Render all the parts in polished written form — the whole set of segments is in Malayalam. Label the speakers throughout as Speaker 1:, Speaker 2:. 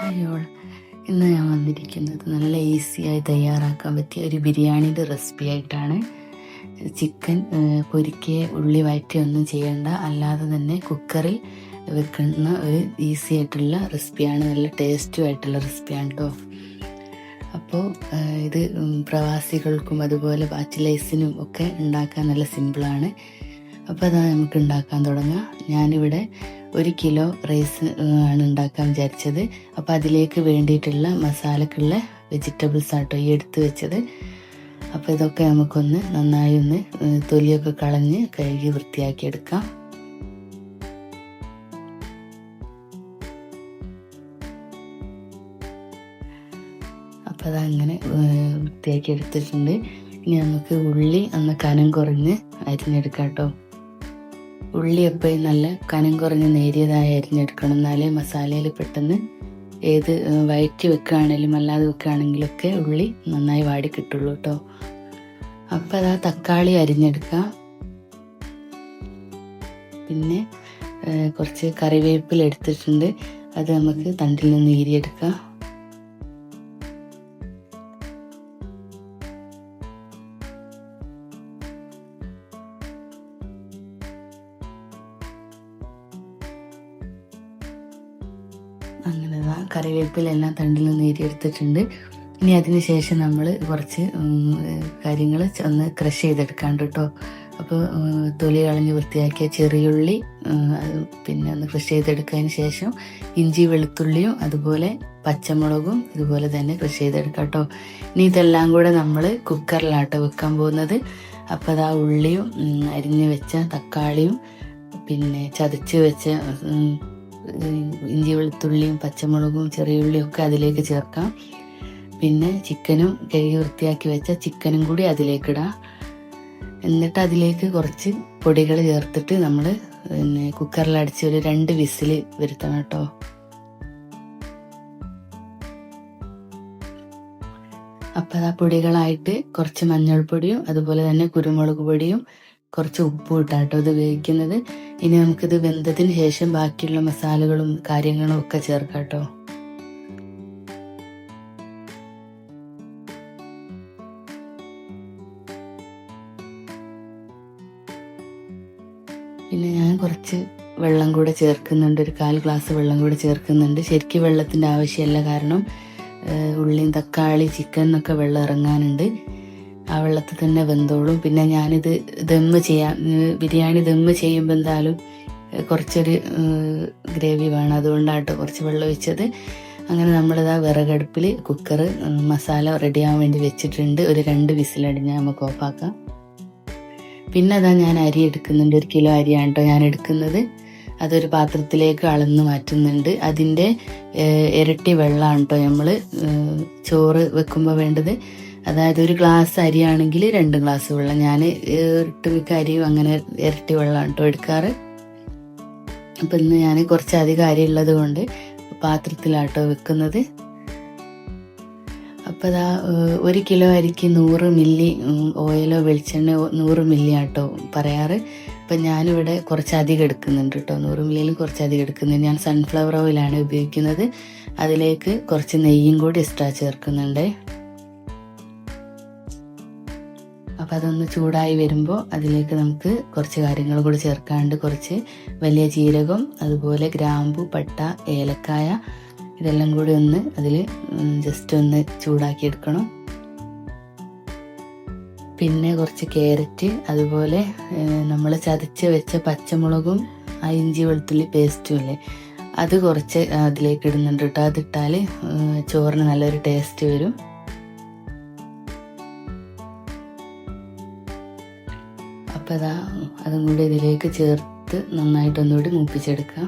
Speaker 1: ഹായ് ഓൾ, ഇന്ന് ഞാൻ വന്നിരിക്കുന്നത് നല്ല ഈസിയായി തയ്യാറാക്കാൻ പറ്റിയ ഒരു ബിരിയാണിയുടെ റെസിപ്പി ആയിട്ടാണ്. ചിക്കൻ പൊരിക്കുക, ഉള്ളി വഴറ്റുകയൊന്നും ചെയ്യേണ്ട, അല്ലാതെ തന്നെ കുക്കറിൽ വെക്കുന്ന ഒരു ഈസി ആയിട്ടുള്ള റെസിപ്പിയാണ്. നല്ല ടേസ്റ്റും ആയിട്ടുള്ള റെസിപ്പിയാണ് കേട്ടോ. അപ്പോൾ ഇത് പ്രവാസികൾക്കും അതുപോലെ ബാച്ചിലേഴ്സിനും ഒക്കെ ഉണ്ടാക്കാൻ നല്ല സിമ്പിളാണ്. അപ്പോൾ അതാ നമുക്ക് ഉണ്ടാക്കാൻ തുടങ്ങാം. ഞാനിവിടെ 1 കിലോ റൈസ് ആണ് ഉണ്ടാക്കാൻ വിചാരിച്ചത്. അപ്പോൾ അതിലേക്ക് വേണ്ടിയിട്ടുള്ള മസാലക്കുള്ള വെജിറ്റബിൾസ് ആട്ടോ ഈ എടുത്ത് വെച്ചത്. അപ്പോൾ ഇതൊക്കെ നമുക്കൊന്ന് നന്നായി ഒന്ന് തൊലിയൊക്കെ കളഞ്ഞ് കഴുകി വൃത്തിയാക്കി എടുക്കാം. അപ്പോൾ അതങ്ങനെ വൃത്തിയാക്കി എടുത്തിട്ടുണ്ട്. ഇനി നമുക്ക് ഉള്ളി കനം കുറഞ്ഞ് അരിഞ്ഞെടുക്കാം കേട്ടോ. ഉള്ളി എപ്പോഴും നല്ല കനം കുറഞ്ഞ് നേരിയതായി അരിഞ്ഞെടുക്കണം, എന്നാലേ മസാലയിൽ പെട്ടെന്ന് ഏത് വഴറ്റി വെക്കുകയാണെങ്കിലും അല്ലാതെ വെക്കുകയാണെങ്കിലൊക്കെ ഉള്ളി നന്നായി വാടി കിട്ടുള്ളൂ കേട്ടോ. അപ്പം അതാ തക്കാളി അരിഞ്ഞെടുക്കാം. പിന്നെ കുറച്ച് കറിവേപ്പില എടുത്തിട്ടുണ്ട്, അത് നമുക്ക് തണ്ടിൽ നിന്ന് ഈരിയെടുക്കാം. അങ്ങനെ കറിവേപ്പിലെല്ലാം തണ്ടിൽ നിന്ന് നേരിയെടുത്തിട്ടുണ്ട്. ഇനി അതിന് ശേഷം നമ്മൾ കുറച്ച് കാര്യങ്ങൾ ഒന്ന് ക്രഷ് ചെയ്തെടുക്കാണ്ട് കേട്ടോ. അപ്പോൾ തൊലി കളഞ്ഞ് വൃത്തിയാക്കിയ ചെറിയുള്ളി പിന്നെ ഒന്ന് ക്രഷ് ചെയ്തെടുത്തതിന് ശേഷം ഇഞ്ചി വെളുത്തുള്ളിയും അതുപോലെ പച്ചമുളകും ഇതുപോലെ തന്നെ ക്രഷ് ചെയ്തെടുക്കാം കേട്ടോ. ഇനി ഇതെല്ലാം കൂടെ നമ്മൾ കുക്കറിലാട്ടോ വെക്കാൻ പോകുന്നത്. അപ്പോൾ അത് ആ ഉള്ളിയും അരിഞ്ഞ് വെച്ച തക്കാളിയും പിന്നെ ചതച്ച് വെച്ച ഇഞ്ചി വെളുത്തുള്ളിയും പച്ചമുളകും ചെറിയുള്ളിയും ഒക്കെ അതിലേക്ക് ചേർക്കാം. പിന്നെ ചിക്കനും കഴുകി വൃത്തിയാക്കി വെച്ച ചിക്കനും കൂടി അതിലേക്കിടാം. എന്നിട്ട് അതിലേക്ക് കുറച്ച് പൊടികൾ ചേർത്തിട്ട് നമ്മൾ പിന്നെ കുക്കറിലടിച്ച് ഒരു 2 വിസിൽ വരുത്തണം കേട്ടോ. അപ്പം ആ പൊടികളായിട്ട് കുറച്ച് മഞ്ഞൾപ്പൊടിയും അതുപോലെ തന്നെ കുരുമുളക് പൊടിയും കുറച്ച് ഉപ്പും ഇട്ടാട്ടോ ഇത് വേവിക്കുന്നത്. ഇനി നമുക്കിത് വെന്തതിന് ശേഷം ബാക്കിയുള്ള മസാലകളും കാര്യങ്ങളും ഒക്കെ ചേർക്കാം കേട്ടോ. പിന്നെ ഞാൻ കുറച്ച് വെള്ളം കൂടെ ചേർക്കുന്നുണ്ട്, ഒരു 1/4 ഗ്ലാസ് വെള്ളം കൂടെ ചേർക്കുന്നുണ്ട്. ശരിക്കും വെള്ളത്തിൻ്റെ ആവശ്യമില്ല, കാരണം ഉള്ളിയും തക്കാളി ചിക്കൻ എന്നൊക്കെ വെള്ളം ഇറങ്ങാനുണ്ട്. ആ വെള്ളത്തിൽ തന്നെ വെന്തോളും. പിന്നെ ഞാനിത് ബിരിയാണി ദമ്മ് ചെയ്യുമ്പോൾ എന്തായാലും കുറച്ചൊരു ഗ്രേവി വേണം, അതുകൊണ്ടാട്ടോ കുറച്ച് വെള്ളം ഒഴിച്ചത്. അങ്ങനെ നമ്മളിതാ വിറകടുപ്പിൽ കുക്കർ മസാല റെഡിയാവാൻ വേണ്ടി വെച്ചിട്ടുണ്ട്. ഒരു 2 വിസിലടിഞ്ഞാൽ നമുക്ക് ഓഫാക്കാം. പിന്നെ അതാ ഞാൻ അരി എടുക്കുന്നുണ്ട്. 1 കിലോ അരിയാണ് കേട്ടോ ഞാൻ എടുക്കുന്നത്. അതൊരു പാത്രത്തിലേക്ക് അളന്ന് മാറ്റുന്നുണ്ട്. അതിൻ്റെ ഇരട്ടി വെള്ളമാണ് കേട്ടോ നമ്മൾ ചോറ് വെക്കുമ്പോൾ വേണ്ടത്. അതായത് 1 ഗ്ലാസ് അരിയാണെങ്കിൽ 2 ഗ്ലാസ് വെള്ളം. ഞാൻ 8 മിക്ക അരിയും അങ്ങനെ ഇരട്ടി വെള്ളമാണ് കേട്ടോ എടുക്കാറ്. അപ്പം ഇന്ന് ഞാൻ കുറച്ചധികം അരി ഉള്ളത് കൊണ്ട് പാത്രത്തിലാട്ടോ വെക്കുന്നത്. അപ്പം അതാ 1 കിലോ അരിക്ക് 100 മില്ലി ഓയിലോ വെളിച്ചെണ്ണ 100 മില്ലി ആട്ടോ പറയാറ്. അപ്പം ഞാനിവിടെ കുറച്ചധികം എടുക്കുന്നുണ്ട് കേട്ടോ. 100 മില്ലിയിൽ കുറച്ചധികം എടുക്കുന്നുണ്ട്. ഞാൻ സൺഫ്ലവർ ഓയിലാണ് ഉപയോഗിക്കുന്നത്. അതിലേക്ക് കുറച്ച് നെയ്യും കൂടി എക്സ്ട്രാ ചേർക്കുന്നുണ്ട്. അപ്പം അതൊന്ന് ചൂടായി വരുമ്പോൾ അതിലേക്ക് നമുക്ക് കുറച്ച് കാര്യങ്ങൾ കൂടി ചേർക്കാണ്ട്, കുറച്ച് വലിയ ജീരകം അതുപോലെ ഗ്രാമ്പു പട്ട ഏലക്കായ ഇതെല്ലാം കൂടി ഒന്ന് അതിൽ ജസ്റ്റ് ഒന്ന് ചൂടാക്കി എടുക്കണം. പിന്നെ കുറച്ച് ക്യാരറ്റ് അതുപോലെ നമ്മൾ ചതച്ച് വെച്ച പച്ചമുളകും ആ ഇഞ്ചി വെളുത്തുള്ളി പേസ്റ്റും ഇല്ലേ, അത് കുറച്ച് അതിലേക്ക് ഇടുന്നുണ്ട് കേട്ടോ. അതിട്ടാൽ ചോറിന് നല്ലൊരു ടേസ്റ്റ് വരും. അപ്പം അതാ അതും കൂടി ഇതിലേക്ക് ചേർത്ത് നന്നായിട്ടൊന്നുകൂടി മൂപ്പിച്ചെടുക്കാം.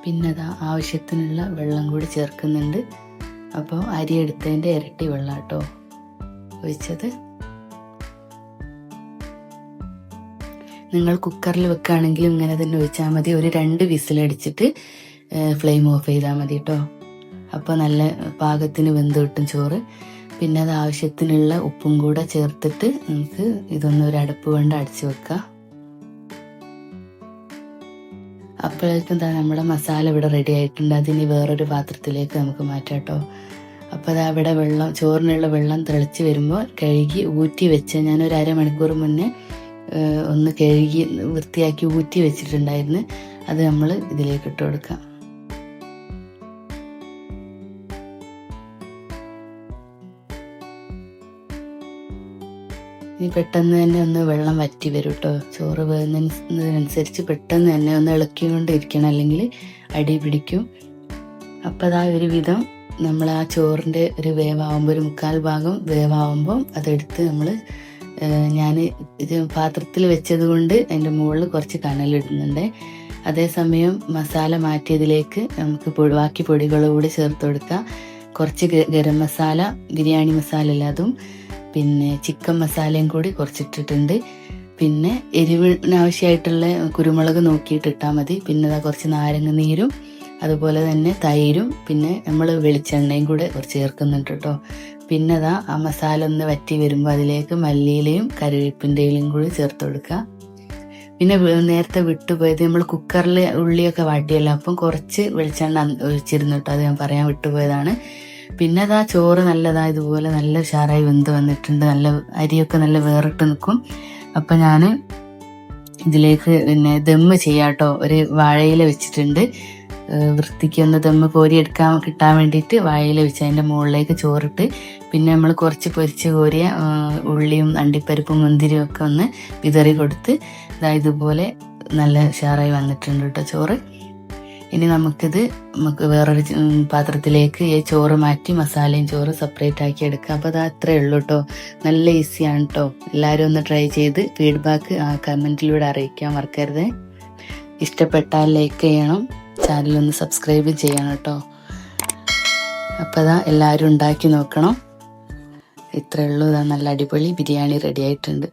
Speaker 1: പിന്നെ അതാ ആവശ്യത്തിനുള്ള വെള്ളം കൂടി ചേർക്കുന്നുണ്ട്. അപ്പോൾ അരി എടുത്തതിൻ്റെ ഇരട്ടി വെള്ളം കേട്ടോ ഒഴിച്ചത്. നിങ്ങൾ കുക്കറിൽ വെക്കുകയാണെങ്കിൽ ഇങ്ങനെ തന്നെ ഒഴിച്ചാൽ മതി. ഒരു 2 വിസിലടിച്ചിട്ട് ഫ്ലെയിം ഓഫ് ചെയ്താൽ മതി കേട്ടോ. അപ്പോൾ നല്ല പാകത്തിന് വെന്ത് കിട്ടും ചോറ്. പിന്നെ അത് ആവശ്യത്തിനുള്ള ഉപ്പും കൂടെ ചേർത്തിട്ട് നമുക്ക് ഇതൊന്ന് ഒരു അടപ്പ് കൊണ്ട് അടച്ചു വെക്കാം. അപ്പോഴേക്കും എന്താ നമ്മുടെ മസാല ഇവിടെ റെഡി ആയിട്ടുണ്ട്. അതിന് വേറൊരു പാത്രത്തിലേക്ക് നമുക്ക് മാറ്റാം കേട്ടോ. അപ്പോൾ അത് അവിടെ ചോറിനുള്ള വെള്ളം തിളച്ച് വരുമ്പോൾ കഴുകി ഊറ്റി വെച്ച് ഞാനൊരു അരമണിക്കൂർ മുന്നേ ഒന്ന് കഴുകി വൃത്തിയാക്കി ഊറ്റി വെച്ചിട്ടുണ്ടായിരുന്നു. അത് നമ്മൾ ഇതിലേക്ക് ഇട്ട് കൊടുക്കാം. ഇനി പെട്ടെന്ന് തന്നെ ഒന്ന് വെള്ളം വറ്റി വരും കേട്ടോ. ചോറ് വേകുന്നതിനനുസരിച്ച് പെട്ടെന്ന് തന്നെ ഒന്ന് ഇളക്കിക്കൊണ്ടിരിക്കണം, അല്ലെങ്കിൽ അടി പിടിക്കും. അപ്പം അതാ ഒരു വിധം നമ്മൾ ആ ചോറിൻ്റെ ഒരു വേവാകുമ്പോൾ, ഒരു 1/4 ഭാഗം വേവാകുമ്പോൾ അതെടുത്ത് ഞാൻ ഇത് പാത്രത്തിൽ വെച്ചത് കൊണ്ട് അതിൻ്റെ മുകളിൽ കുറച്ച് കനലിടുന്നുണ്ട്. അതേസമയം മസാല മാറ്റിയതിലേക്ക് നമുക്ക് ബാക്കി പൊടികൾ കൂടി ചേർത്ത് കൊടുക്കാം. കുറച്ച് ഗരം മസാല, ബിരിയാണി മസാല എല്ലാതും, പിന്നെ ചിക്കൻ മസാലയും കൂടി കുറച്ചിട്ടിട്ടുണ്ട്. പിന്നെ എരിവിനാവശ്യമായിട്ടുള്ള കുരുമുളക് നോക്കിയിട്ട് ഇട്ടാൽ മതി. പിന്നെ അതാ കുറച്ച് നാരങ്ങ നീരും അതുപോലെ തന്നെ തൈരും പിന്നെ നമ്മൾ വെളിച്ചെണ്ണയും കൂടെ കുറച്ച് ചേർക്കുന്നുണ്ട് കേട്ടോ. പിന്നെ അതാ ആ മസാല ഒന്ന് വറ്റി വരുമ്പോൾ അതിലേക്ക് മല്ലിയിലയും കറിവേപ്പിൻ്റെ ഇലയും കൂടി ചേർത്ത് കൊടുക്കുക. പിന്നെ നേരത്തെ വിട്ടുപോയത് നമ്മൾ കുക്കറിൽ ഉള്ളിയൊക്കെ വാട്ടിയല്ലോ, അപ്പം കുറച്ച് വെളിച്ചെണ്ണ ഒഴിച്ചിരുന്നു കേട്ടോ. അത് ഞാൻ പറയാൻ വിട്ടുപോയതാണ്. പിന്നെ അതാ ചോറ് നല്ലതാ ഇതുപോലെ നല്ല ഉഷാറായി വെന്ത് വന്നിട്ടുണ്ട്. നല്ല അരിയൊക്കെ നല്ല വേറിട്ട് നിൽക്കും. അപ്പം ഞാൻ ഇതിലേക്ക് പിന്നെ ദമ്മ് ചെയ്യാം കേട്ടോ. ഒരു വാഴയില വെച്ചിട്ടുണ്ട്. വൃത്തിക്ക് ഒന്ന് ദമ്മ് കിട്ടാൻ വേണ്ടിയിട്ട് വാഴയില വെച്ച് അതിൻ്റെ മുകളിലേക്ക് ചോറിട്ട് പിന്നെ നമ്മൾ കുറച്ച് പൊരിച്ച് കോരിയ ഉള്ളിയും അണ്ടിപ്പരിപ്പും മുന്തിരിയും ഒക്കെ ഒന്ന് വിതറി കൊടുത്ത് ഇതുപോലെ നല്ല ഉഷാറായി വന്നിട്ടുണ്ട് കേട്ടോ ചോറ്. ഇനി നമുക്ക് വേറൊരു പാത്രത്തിലേക്ക് ഈ ചോറ് മാറ്റി മസാലയും ചോറ് സെപ്പറേറ്റ് ആക്കി എടുക്കാം. അപ്പോൾ അത് അത്രയേ ഉള്ളൂ കേട്ടോ. നല്ല ഈസിയാണ് കേട്ടോ. എല്ലാവരും ഒന്ന് ട്രൈ ചെയ്ത് ഫീഡ്ബാക്ക് കമൻറ്റിലൂടെ അറിയിക്കാൻ മറക്കരുത്. ഇഷ്ടപ്പെട്ടാൽ ലൈക്ക് ചെയ്യണം, ചാനലൊന്ന് സബ്സ്ക്രൈബ് ചെയ്യണം കേട്ടോ. അപ്പോൾ അതാ എല്ലാവരും ഉണ്ടാക്കി നോക്കണം. ഇത്രയേ ഉള്ളൂ. നല്ല അടിപൊളി ബിരിയാണി റെഡി ആയിട്ടുണ്ട്.